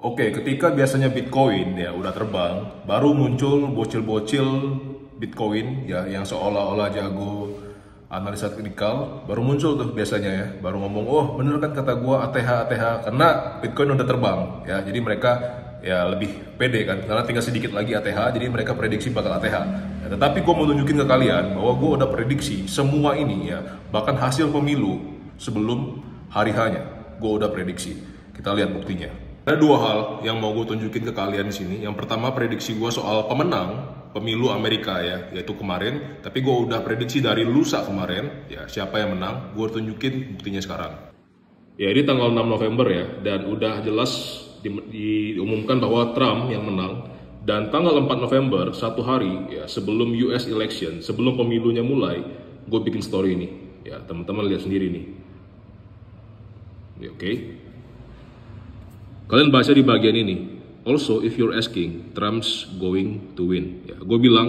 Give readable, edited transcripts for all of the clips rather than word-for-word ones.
Oke, ketika biasanya Bitcoin ya udah terbang, baru muncul bocil-bocil Bitcoin ya yang seolah-olah jago analisa teknikal, baru muncul tuh biasanya ya, baru ngomong, oh bener kan kata gua ATH karena Bitcoin udah terbang ya, jadi mereka ya lebih pede kan, karena tinggal sedikit lagi ATH, jadi mereka prediksi bakal ATH. Ya, tetapi gua mau tunjukin ke kalian bahwa gua udah prediksi semua ini ya, bahkan hasil pemilu sebelum hari hanya, gua udah prediksi. Kita lihat buktinya. Ada dua hal yang mau gue tunjukin ke kalian di sini. Yang pertama prediksi gue soal pemenang pemilu Amerika ya, yaitu kemarin. Tapi gue udah prediksi dari lusa kemarin, ya siapa yang menang. Gue tunjukin buktinya sekarang. Ya ini tanggal 6 November ya, dan udah jelas diumumkan bahwa Trump yang menang. Dan tanggal 4 November, satu hari ya sebelum US election, sebelum pemilunya mulai, gue bikin story ini. Ya teman-teman lihat sendiri nih. Oke. Kalian baca di bagian ini. Also, if you're asking, Trump's going to win. Ya, gue bilang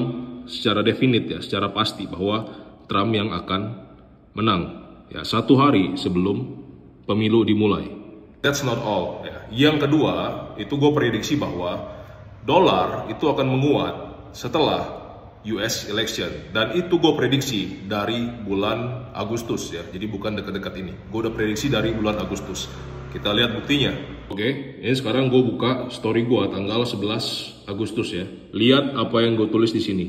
secara definite ya, secara pasti bahwa Trump yang akan menang. Ya, satu hari sebelum pemilu dimulai. That's not all. Ya. Yang kedua, itu gue prediksi bahwa dolar itu akan menguat setelah US election. Dan itu gue prediksi dari bulan Agustus ya. Jadi bukan dekat-dekat ini. Gue udah prediksi dari bulan Agustus. Kita lihat buktinya. Oke, ini sekarang gue buka story gue tanggal 11 Agustus ya. Lihat apa yang gue tulis di sini.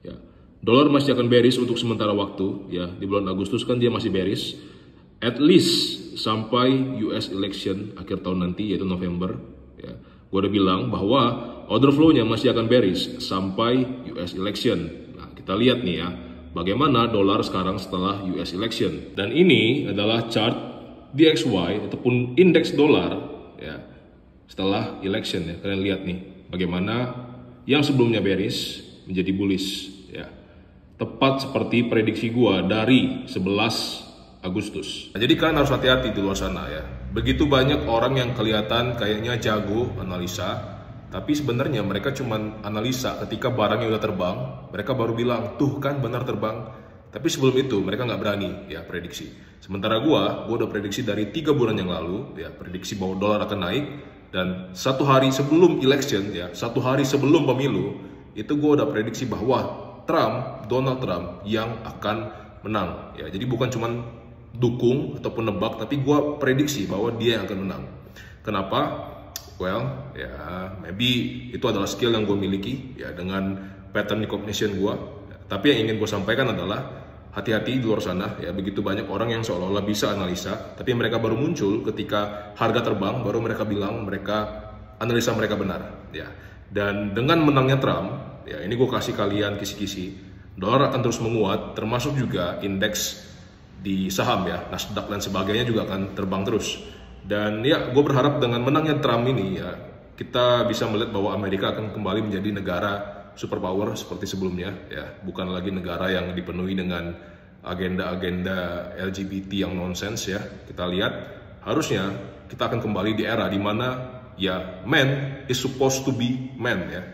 Ya, dolar masih akan bearish untuk sementara waktu ya. Di bulan Agustus kan dia masih bearish. At least sampai US election akhir tahun nanti yaitu November. Ya, gue udah bilang bahwa order flow-nya masih akan bearish sampai US election. Nah, kita lihat nih ya, bagaimana dolar sekarang setelah US election. Dan ini adalah chart DXY ataupun indeks dolar ya setelah election ya. Kalian lihat nih bagaimana yang sebelumnya bearish menjadi bullish ya. Tepat seperti prediksi gua dari 11 Agustus. Nah, jadi kalian harus hati-hati di luar sana ya. Begitu banyak orang yang kelihatan kayaknya jago analisa, tapi sebenarnya mereka cuma analisa ketika barangnya udah terbang, mereka baru bilang, tuh kan benar terbang. Tapi sebelum itu mereka nggak berani ya prediksi. Sementara gua udah prediksi dari 3 bulan yang lalu ya, prediksi bahwa dolar akan naik, dan satu hari sebelum election ya, satu hari sebelum pemilu itu gua udah prediksi bahwa Donald Trump yang akan menang ya. Jadi bukan cuman dukung ataupun nebak, tapi gua prediksi bahwa dia yang akan menang. Kenapa? Well, ya maybe itu adalah skill yang gue miliki ya dengan pattern recognition gue. Tapi yang ingin gue sampaikan adalah hati-hati di luar sana ya, begitu banyak orang yang seolah-olah bisa analisa, tapi mereka baru muncul ketika harga terbang, baru mereka bilang analisa mereka benar ya. Dan dengan menangnya Trump ya, ini gue kasih kalian kisi-kisi, dolar akan terus menguat, termasuk juga indeks di saham ya, Nasdaq dan sebagainya juga akan terbang terus. Dan ya, gue berharap dengan menangnya Trump ini ya, kita bisa melihat bahwa Amerika akan kembali menjadi negara superpower seperti sebelumnya ya, bukan lagi negara yang dipenuhi dengan agenda-agenda LGBT yang nonsens ya. Kita lihat harusnya kita akan kembali di era di mana ya man is supposed to be man ya.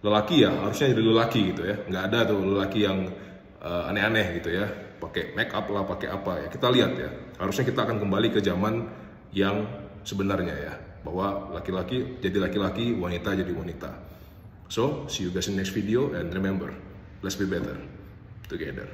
Lelaki ya harusnya jadi lelaki gitu ya. Nggak ada tuh lelaki yang aneh-aneh gitu ya, pakai make up lah, pakai apa ya. Kita lihat ya, harusnya kita akan kembali ke zaman yang sebenarnya ya, bahwa laki-laki jadi laki-laki, wanita jadi wanita. So, see you guys in the next video, and remember, let's be better together.